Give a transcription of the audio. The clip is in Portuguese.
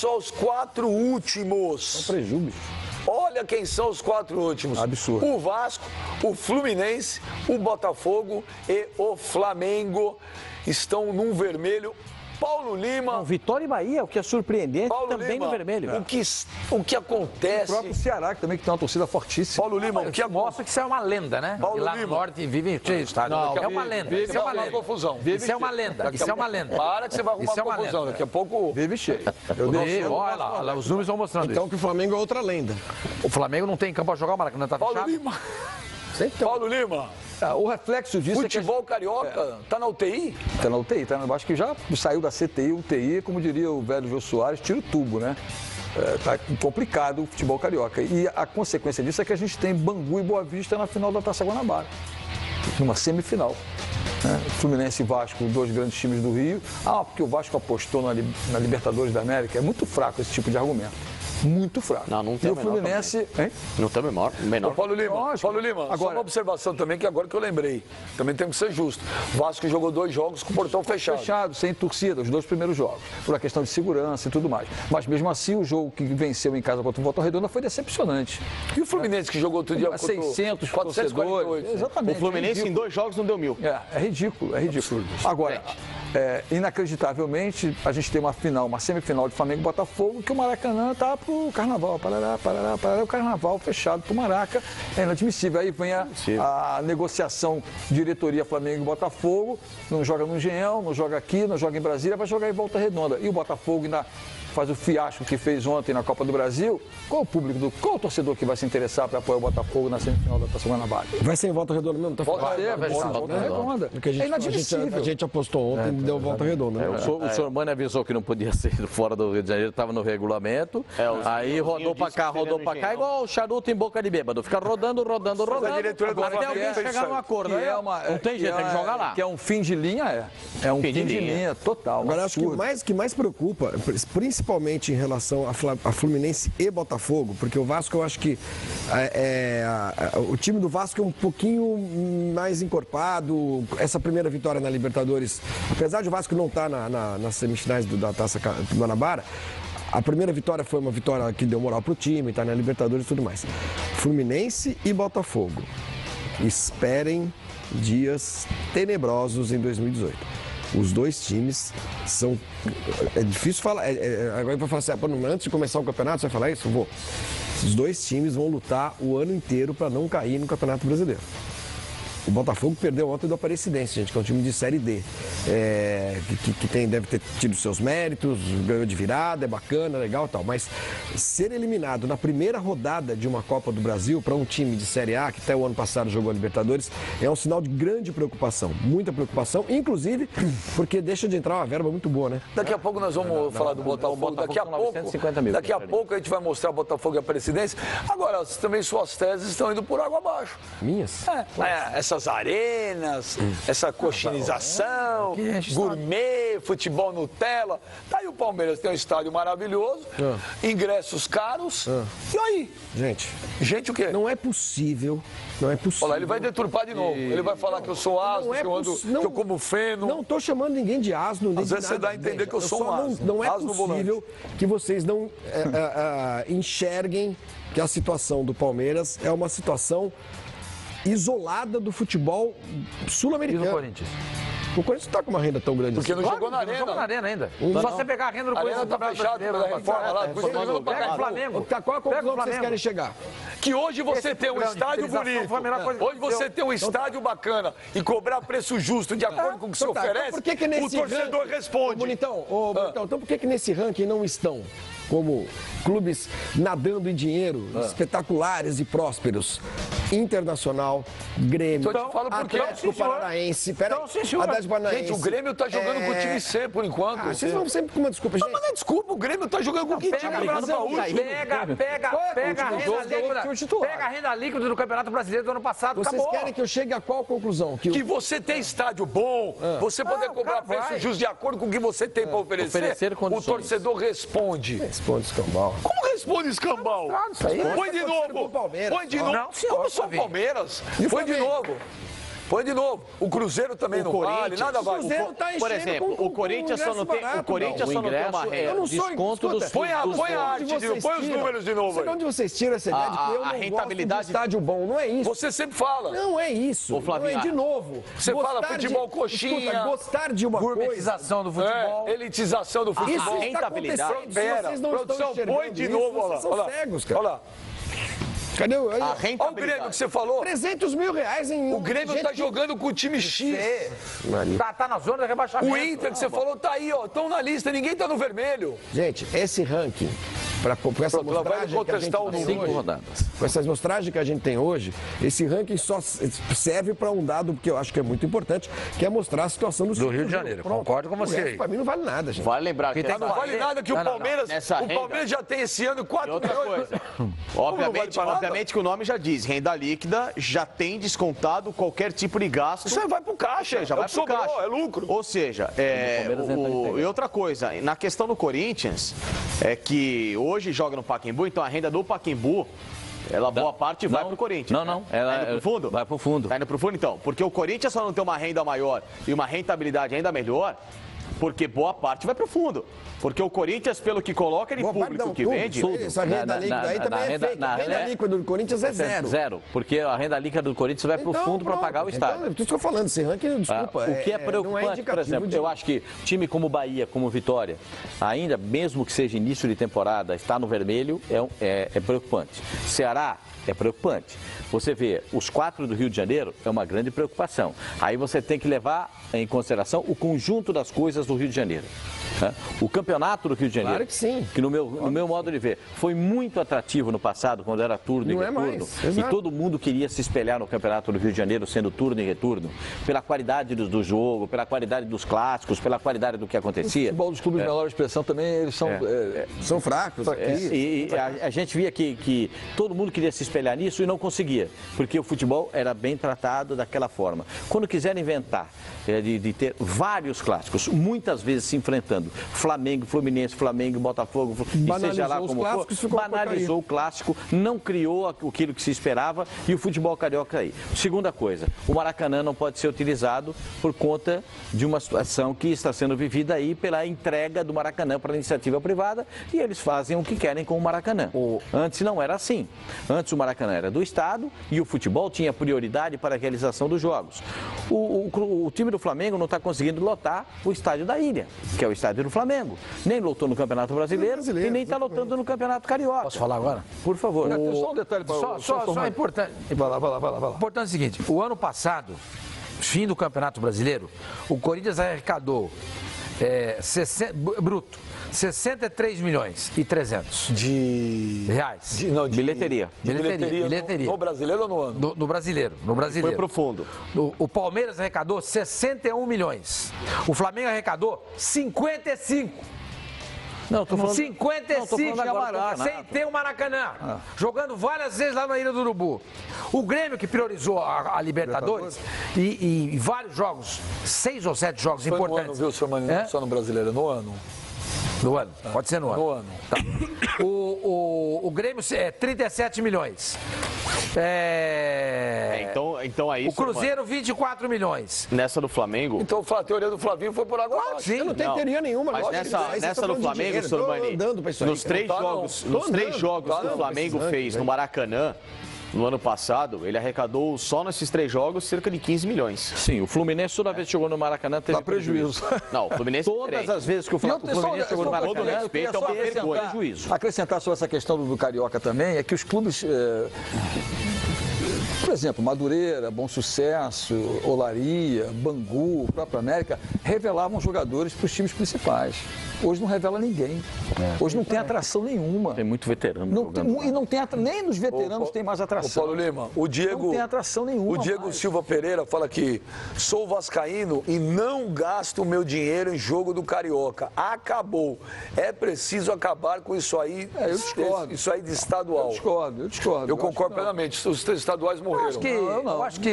só os 4 últimos. É um prejuízo, bicho. Olha quem são os 4 últimos. Absurdo. O Vasco, o Fluminense, o Botafogo e o Flamengo estão num vermelho. Paulo Lima. Não, Vitória e Bahia, o que é surpreendente, Paulo também Lima, no vermelho. O que acontece... O próprio Ceará, que também tem uma torcida fortíssima. Paulo Lima, o que mostra que isso é uma lenda, né? Paulo e lá Lima. no norte vive cheio de estádio. É uma lenda. Isso é uma lenda. Confusão. Isso é uma lenda. Isso é uma lenda. Para que você vai arrumar confusão. Daqui a pouco... Vive cheio. Olha lá, os números vão mostrando então isso. que o Flamengo é outra lenda. O Flamengo não tem campo pra jogar, o Maracanã tá fechado. Paulo Lima. Paulo Lima. O reflexo disso Futebol carioca tá na UTI? Tá na UTI, tá? Eu acho que já saiu da CTI, UTI, como diria o velho Jô Soares, tira o tubo, né? Tá complicado o futebol carioca. E a consequência disso é que a gente tem Bangu e Boa Vista na final da Taça Guanabara, numa semifinal. Fluminense e Vasco, 2 grandes times do Rio. Porque o Vasco apostou na Libertadores da América. É muito fraco esse tipo de argumento. Muito fraco. Não tem e o Fluminense... Não tem menor. Ô, Paulo Lima, agora, só uma observação também, que agora que eu lembrei. Também tem que ser justo. Vasco jogou 2 jogos com o portão fechado. Fechado, sem torcida, os 2 primeiros jogos. Por uma questão de segurança e tudo mais. Mas mesmo assim, o jogo que venceu em casa contra o Volta Redonda foi decepcionante. E o Fluminense que jogou outro dia contra 600 torcedores. Exatamente. O Fluminense em 2 jogos não deu 1000. É ridículo, é ridículo. Agora, inacreditavelmente, a gente tem uma final, uma semifinal de Flamengo e Botafogo, que o Maracanã tá pro carnaval, parará, o carnaval fechado pro Maraca, é inadmissível. Aí vem a negociação diretoria Flamengo e Botafogo, não joga no Engenhão, não joga aqui, não joga em Brasília, vai jogar em Volta Redonda. E o Botafogo ainda faz o fiasco que fez ontem na Copa do Brasil. Qual o torcedor que vai se interessar para apoiar o Botafogo na semifinal da Taça Guanabara? Vai ser em Volta Redonda mesmo? Tá Volta Redonda. Porque a gente apostou ontem e deu Volta Redonda. Né? O senhor Mano avisou que não podia ser fora do Rio de Janeiro, estava no regulamento. Aí rodou pra cá, igual o charuto em boca de bêbado. Fica rodando. Até alguém chegar num acordo. Não tem jeito, tem que jogar lá. Que é um fim de linha, é um fim de linha total. Agora, acho que o que mais preocupa, principalmente em relação a Fluminense e Botafogo, porque o Vasco, eu acho que o time do Vasco é um pouquinho mais encorpado. Essa primeira vitória na Libertadores, apesar de o Vasco não estar nas semifinais da Taça Guanabara, a primeira vitória foi uma vitória que deu moral pro time, tá na Libertadores e tudo mais. Fluminense e Botafogo, esperem dias tenebrosos em 2018. Os 2 times são... É difícil falar... Agora vai falar assim, antes de começar o campeonato, você vai falar isso? Vou. Os 2 times vão lutar o ano inteiro para não cair no Campeonato Brasileiro. O Botafogo perdeu ontem do Aparecidense, gente, que é um time de Série D. Deve ter tido seus méritos, ganhou de virada, é bacana, legal e tal. Mas ser eliminado na primeira rodada de uma Copa do Brasil para um time de Série A, que até o ano passado jogou a Libertadores, é um sinal de grande preocupação. Muita preocupação, inclusive porque deixa de entrar uma verba muito boa, né? Daqui a pouco nós vamos falar do Botafogo. Daqui a pouco a gente vai mostrar o Botafogo e a Aparecidense. Agora, também suas teses estão indo por água abaixo. Minhas? Essas arenas, essa coxinização, gourmet, futebol Nutella. Tá aí o Palmeiras, tem um estádio maravilhoso, ingressos caros. E aí? Gente o quê? Não é possível. Olha lá, ele vai deturpar de novo. Ele vai falar que eu sou asno, que eu como feno. Não estou chamando ninguém de asno. Às vezes você dá a entender que eu sou um asno. Não é possível que vocês não enxerguem que a situação do Palmeiras é uma situação isolada do futebol sul-americano. E do Corinthians? O Corinthians não está com uma renda tão grande porque assim. não jogou na arena. Não jogou na arena ainda. Só você pegar a renda do Corinthians. A arena tá fechada pela reforma lá. Pega o Flamengo. Qual a conclusão que vocês querem chegar? Que hoje você tem um estádio bonito, hoje você tem um estádio bacana e cobrar preço justo de acordo com o que se oferece, o torcedor responde. Bonitão, então por que nesse ranking não estão como clubes nadando em dinheiro, espetaculares e prósperos? Internacional, Grêmio, Atlético Paranaense. Atlético Paranaense. Gente, o Grêmio tá jogando com o time C por enquanto. Vocês vão sempre com uma desculpa, gente. Não, mas não é desculpa, o Grêmio tá jogando com que time? Pega a renda líquida do Campeonato Brasileiro do ano passado. Vocês querem que eu chegue a qual conclusão? Que você tem estádio bom, você poder cobrar preço justo de acordo com o que você tem para oferecer, o torcedor responde. Responde escambau. Como responde escambau? Põe de novo. Põe de novo. Como sou Palmeiras? Põe de novo. Põe de novo. O Cruzeiro também não vale, nada vale. O Cruzeiro tá Por exemplo, o Corinthians só não tem uma renda. Eu não sou desconto dos Põe a arte, põe os números de novo aí. Onde vocês tiram essa ideia de que eu não rentabilidade... gosto de estádio bom? Não é isso. Você sempre fala. Não é isso. Ô, Flavinho, não é de novo. Você fala futebol coxinha. Escuta, gostar de uma gourmetização do futebol. Elitização do futebol. Isso está acontecendo. Pera, Vocês não produção, estão põe de enxergando novo, isso, vocês são cegos, cara. Olha lá. Cadê o... A Olha o Grêmio que você falou. 300 mil reais em... O Grêmio está jogando com o time X. Tá na zona de rebaixamento. O Inter que você falou tá aí, ó. Estão na lista, ninguém tá no vermelho. Gente, esse ranking, com essa mostragem que a gente tem hoje, com essas mostragens que a gente tem hoje, esse ranking só serve para um dado que eu acho que é muito importante, que é mostrar a situação do Rio de Janeiro. Concordo com você. Para mim não vale nada, gente. Vale lembrar que não vale nada que o Palmeiras, já tem esse ano 4 milhões. Obviamente que o nome já diz, renda líquida já tem descontado qualquer tipo de gasto. Isso aí vai pro caixa, já vai pro caixa. É lucro. Ou seja, e outra coisa, na questão do Corinthians, é que hoje joga no Pacaembu, então a renda do Pacaembu, boa parte vai pro Corinthians. Não. Ela indo pro fundo? Vai pro fundo. Tá indo pro fundo, então. Porque o Corinthians só não tem uma renda maior e uma rentabilidade ainda melhor, porque boa parte vai pro fundo. Porque o Corinthians, pelo que coloca, ele público que vende... Essa renda líquida aí também é fake. A renda líquida do Corinthians é zero. Zero, porque a renda líquida do Corinthians vai pro fundo para pagar o estádio. Então, tudo que eu tô falando, esse ranking, desculpa, o que é preocupante, por exemplo, eu acho que time como Bahia, como Vitória, ainda, mesmo que seja início de temporada, está no vermelho, é preocupante. Ceará é preocupante. Você vê, os 4 do Rio de Janeiro é uma grande preocupação. Aí você tem que levar em consideração o conjunto das coisas do Rio de Janeiro. O campeonato do Rio de Janeiro, claro que sim. Que no meu modo de ver, foi muito atrativo no passado, quando era turno e retorno. E todo mundo queria se espelhar no campeonato do Rio de Janeiro, sendo turno e retorno, pela qualidade do jogo, pela qualidade dos clássicos, pela qualidade do que acontecia. O futebol dos clubes de menor expressão também, eles são fracos. E a gente via que todo mundo queria se espelhar nisso e não conseguia, porque o futebol era bem tratado daquela forma. Quando quiseram inventar de ter vários clássicos, muitas vezes se enfrentando, Flamengo, Fluminense, Flamengo, Botafogo, e seja lá como for, banalizou o clássico, não criou aquilo que se esperava e o futebol carioca aí. Segunda coisa, o Maracanã não pode ser utilizado por conta de uma situação que está sendo vivida aí pela entrega do Maracanã para a iniciativa privada e eles fazem o que querem com o Maracanã. Antes não era assim. Antes o Maracanã era do Estado e o futebol tinha prioridade para a realização dos jogos. O time do Flamengo não está conseguindo lotar o estádio da Ilha, que é o estádio do Flamengo. Nem lotou no Campeonato Brasileiro e nem está lotando no Campeonato Carioca. Posso falar agora? Por favor. Só um detalhe para Só é importante. Vai lá. Importante é o seguinte, o ano passado, fim do Campeonato Brasileiro, o Corinthians arrecadou bruto 63 milhões e 300 de reais. De bilheteria. Bilheteria. No Brasileiro ou no ano? No Brasileiro. Foi pro fundo. O Palmeiras arrecadou 61 milhões. O Flamengo arrecadou 55. Não, tô falando, 55 agora sem ter o Maracanã. Jogando várias vezes lá na Ilha do Urubu. O Grêmio que priorizou a Libertadores e vários jogos, 6 ou 7 jogos foi importantes. No ano, viu, senhor Maninho? Só no Brasileiro, no ano. No ano, pode ser no ano. No ano. Tá. O Grêmio é 37 milhões. Então aí o Cruzeiro, 24 milhões. Nessa do Flamengo. Então a teoria do Flavinho foi por agora. Sim, eu não tenho teoria nenhuma. Mas nessa do Flamengo, senhor Mani, nos 3 jogos que o Flamengo fez no Maracanã, no ano passado, ele arrecadou só nesses 3 jogos cerca de 15 milhões. Sim, o Fluminense toda vez que chegou no Maracanã teve prejuízo. Não, o Fluminense todas as vezes que o Fluminense chegou no Maracanã, respeito, é uma vergonha. Prejuízo. Acrescentar sobre essa questão do Carioca também é que os clubes, por exemplo, Madureira, Bom Sucesso, Olaria, Bangu, o próprio América, revelavam jogadores para os times principais. Hoje não revela ninguém. Hoje não tem atração nenhuma. Tem muito veterano. E não tem nem nos veteranos tem mais atração. Paulo Lima, o Diego. Não tem atração nenhuma. O Diego Silva Pereira fala que sou vascaíno e não gasto o meu dinheiro em jogo do Carioca. Acabou. É preciso acabar com isso aí. Eu discordo. Isso aí de estadual. Eu discordo. Eu concordo plenamente. Os estaduais morreram. Eu acho que